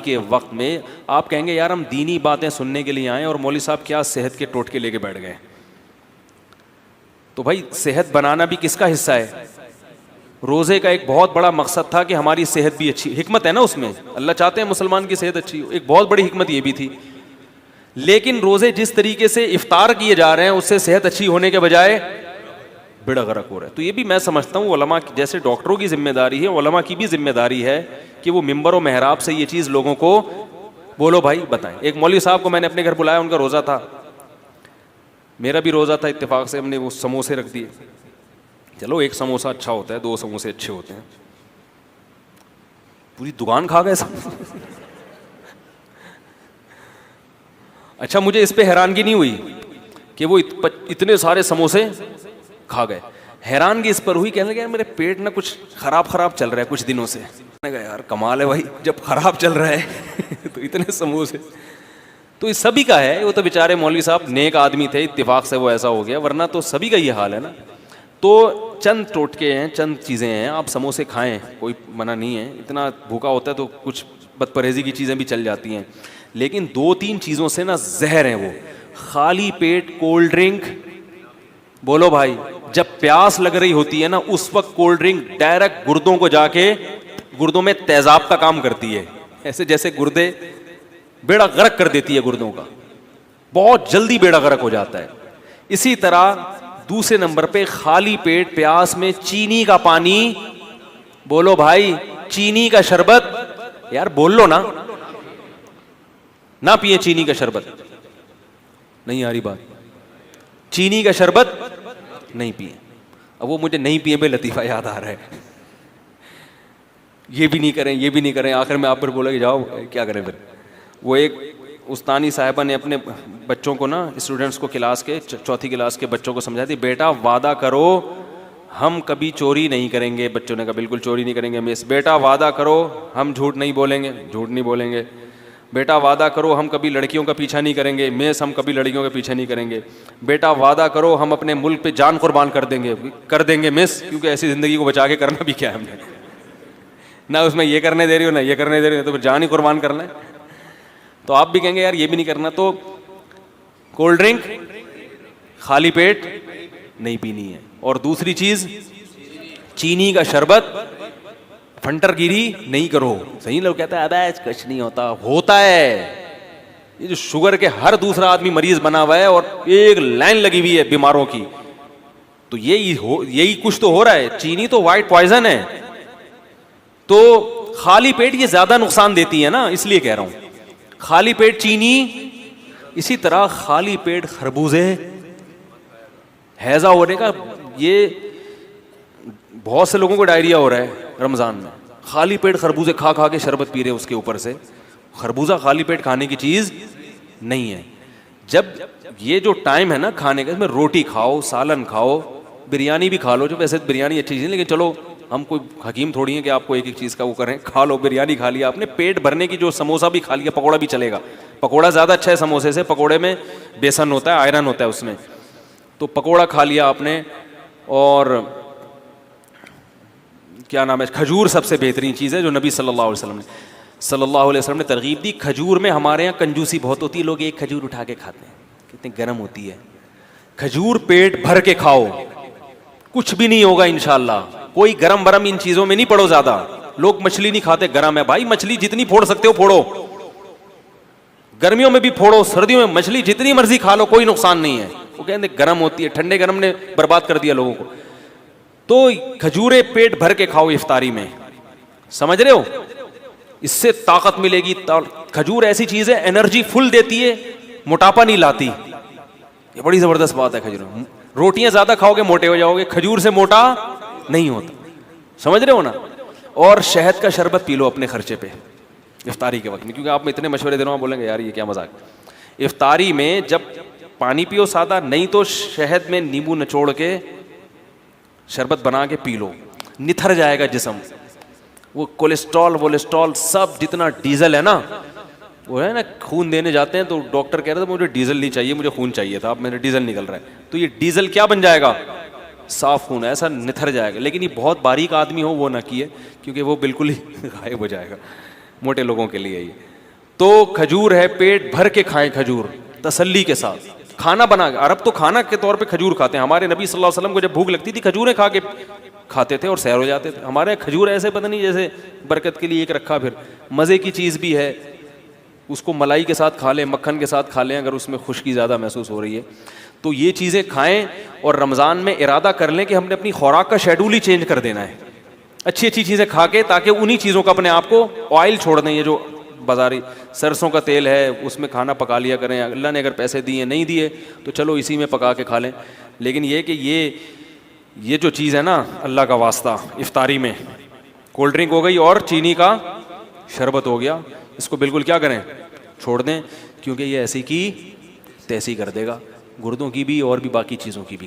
के वक्त में आप कहेंगे यार हम दीनी बातें सुनने के लिए आए और मौलवी साहब क्या सेहत के टोटके लेके बैठ गए। तो भाई सेहत बनाना भी किसका हिस्सा है? रोज़े का एक बहुत बड़ा मकसद था कि हमारी सेहत भी अच्छी, हिकमत है ना उसमें, अल्लाह चाहते हैं मुसलमान की सेहत अच्छी हो, एक बहुत बड़ी हिकमत ये भी थी। लेकिन रोज़े जिस तरीके से इफ्तार किए जा रहे हैं उससे सेहत अच्छी होने के बजाय बेड़ा गर्क हो रहा है। तो ये भी मैं समझता हूँ उलमा जैसे डॉक्टरों की जिम्मेदारी है, उलमा की भी जिम्मेदारी है कि वो मिंबर और मेहराब से ये चीज़ लोगों को बोलो भाई बताएं। एक मौलवी साहब को मैंने अपने घर बुलाया, उनका रोज़ा था, मेरा भी रोज़ा था, इत्तेफाक से हमने वो समोसे रख दिए। चलो एक समोसा अच्छा होता है, दो समोसे अच्छे होते हैं, पूरी दुकान खा गए सब। अच्छा मुझे इस पे हैरानगी नहीं हुई कि वो इतने सारे समोसे खा गए, हैरानगी इस पर हुई, कहने लगे मेरे पेट ना कुछ खराब चल रहा है कुछ दिनों से। मैंने कहा यार कमाल है भाई, जब खराब चल रहा है तो इतने समोसे। तो इस सभी का है, वो तो बेचारे मौलवी साहब नेक आदमी थे, इत्तेफाक से वो ऐसा हो गया, वरना तो सभी का ये हाल है ना। तो चंद टोटके हैं, चंद चीज़ें हैं, आप समोसे खाएं, कोई मना नहीं है, इतना भूखा होता है तो कुछ बदपरहेजी की चीज़ें भी चल जाती हैं, लेकिन दो तीन चीज़ों से ना जहर है वो। खाली पेट कोल्ड ड्रिंक, बोलो भाई, जब प्यास लग रही होती है ना उस वक्त कोल्ड ड्रिंक डायरेक्ट गुर्दों को जाके गुर्दों में तेजाब का काम करती है, ऐसे जैसे गुर्दे बेड़ा गर्क कर देती है गुर्दों का, बहुत जल्दी बेड़ा गर्क हो जाता है। इसी तरह दूसरे नंबर पे खाली पेट प्यास में चीनी का पानी, बोलो भाई चीनी का शरबत, यार बोल लो ना पिए चीनी का शरबत, नहीं आ रही बात, चीनी का शरबत नहीं पिए। अब वो मुझे नहीं पिए पे लतीफ़ा याद आ रहा है, ये भी नहीं करें ये भी नहीं करें, आखिर में आप पर बोला कि जाओ क्या करें फिर। वो एक उस्तानी साहिबा ने अपने बच्चों को ना, स्टूडेंट्स को, क्लास के चौथी क्लास के बच्चों को समझाती, बेटा वादा करो हम कभी चोरी नहीं करेंगे। बच्चों ने कहा बिल्कुल चोरी नहीं करेंगे मिस। बेटा वादा करो हम झूठ नहीं बोलेंगे, झूठ नहीं बोलेंगे। बेटा वादा करो हम कभी लड़कियों का पीछा नहीं करेंगे, मिस हम कभी लड़कियों का पीछा नहीं करेंगे। बेटा वादा करो हम अपने मुल्क पे जान कुर्बान कर देंगे मिस, क्योंकि ऐसी ज़िंदगी को बचा के करना भी क्या है हमने, ना उसमें ये करने दे रही हो ना ये करने दे रही हो, तो फिर जान ही कुर्बान करना है। तो आप भी कहेंगे यार ये भी नहीं करना, तो कोल्ड ड्रिंक खाली पेट नहीं पीनी है, और दूसरी चीज चीनी का शरबत फंटरगिरी नहीं करो। सही लोग कहता है अबे कुछ नहीं होता, होता है। ये जो शुगर के हर दूसरा आदमी मरीज बना हुआ है और एक लाइन लगी हुई है बीमारों की, तो यही कुछ तो हो रहा है। चीनी तो वाइट पॉइजन है, तो खाली पेट ये ज्यादा नुकसान देती है ना, इसलिए कह रहा हूं खाली पेट चीनी। इसी तरह खाली पेट खरबूजे, हैजा होने का, ये बहुत से लोगों को डायरिया हो रहा है रमजान में, खाली पेट खरबूजे खा खा के शरबत पी रहे उसके ऊपर से। खरबूजा खाली पेट खाने की चीज नहीं है। जब ये जो टाइम है ना खाने का, इसमें रोटी खाओ, सालन खाओ, बिरयानी भी खा लो, जो वैसे बिरयानी अच्छी चीज है, लेकिन चलो हम कोई हकीम थोड़ी है कि आपको एक एक चीज़ का वो करें, खा लो, बिरयानी खा लिया आपने, पेट भरने की, जो समोसा भी खा लिया, पकोड़ा भी चलेगा, पकोड़ा ज़्यादा अच्छा है समोसे से, पकोड़े में बेसन होता है, आयरन होता है उसमें, तो पकोड़ा खा लिया आपने। और क्या नाम है, खजूर सबसे बेहतरीन चीज़ है जो नबी सल्लल्लाहु अलैहि वसल्लम ने तरगीब दी। खजूर में हमारे यहाँ कंजूसी बहुत होती है, लोग एक खजूर उठा के खाते हैं, कितनी गर्म होती है। खजूर पेट भर के खाओ, कुछ भी नहीं होगा इंशाल्लाह। कोई गरम बरम इन चीजों में नहीं पड़ो ज्यादा। लोग मछली नहीं खाते, गरम है भाई, मछली जितनी फोड़ सकते हो फोड़ो, गर्मियों में भी फोड़ो, सर्दियों में मछली जितनी मर्जी खा लो, कोई नुकसान नहीं है। वो कहते गर्म होती है, ठंडे गरम ने बर्बाद कर दिया लोगों को। तो खजूरें पेट भर के खाओ इफ्तारी में, समझ रहे हो, इससे ताकत मिलेगी। खजूर ऐसी चीज है एनर्जी फुल देती है, मोटापा नहीं लाती, ये बड़ी जबरदस्त बात है खजूर। रोटियां ज्यादा खाओगे मोटे हो जाओगे, खजूर से मोटा नहीं होता, समझ रहे हो ना। और शहद का शरबत पी लो अपने खर्चे पे इफ्तारी के वक्त में, क्योंकि आप इतने मशवरे दे रहे हो, बोलेंगे यार ये क्या मजाक। इफ्तारी में जब पानी पियो सादा, नहीं तो शहद में नींबू निचोड़ के शरबत बना के पी लो, निथर जाएगा जिस्म। वो कोलेस्ट्रॉल सब जितना डीजल है ना, वो है ना, खून देने जाते हैं तो डॉक्टर कह रहे थे मुझे डीजल नहीं चाहिए, मुझे खून चाहिए था, अब मेरा डीजल निकल रहा है, तो ये डीजल क्या बन जाएगा, साफ खून, ऐसा निथर जाएगा। लेकिन ये बहुत बारीक आदमी हो वो ना किए, क्योंकि वो बिल्कुल ही गायब हो जाएगा। मोटे लोगों के लिए ये। तो खजूर है, पेट भर के खाएं खजूर तसल्ली के साथ। खाना बना, अरब तो खाना के तौर पे खजूर खाते हैं। हमारे नबी सल्लल्लाहु अलैहि वसल्लम को जब भूख लगती थी खजूरें खा के खाते थे और सैर हो जाते थे। हमारे यहाँ खजूर ऐसे पता नहीं जैसे बरकत के लिए एक रखा, फिर मज़े की चीज़ भी है, उसको मलाई के साथ खा लें, मक्खन के साथ खा लें अगर उसमें खुश्की ज़्यादा महसूस हो रही है तो ये चीज़ें खाएं। और रमज़ान में इरादा कर लें कि हमने अपनी खुराक का शेड्यूल ही चेंज कर देना है, अच्छी अच्छी चीज़ें खा के, ताकि उन्हीं चीज़ों का अपने आप को ऑयल छोड़ दें। ये जो बाजारी सरसों का तेल है उसमें खाना पका लिया करें, अल्लाह ने अगर पैसे दिए नहीं दिए तो चलो इसी में पका के खा लें। लेकिन ये कि ये जो चीज़ है ना, अल्लाह का वास्ता, इफ्तारी में कोल्ड ड्रिंक हो गई और चीनी का शरबत हो गया, इसको बिल्कुल क्या करें, छोड़ दें, क्योंकि ये ऐसी की तैसी कर देगा, गुर्दों की भी और भी बाकी चीज़ों की भी।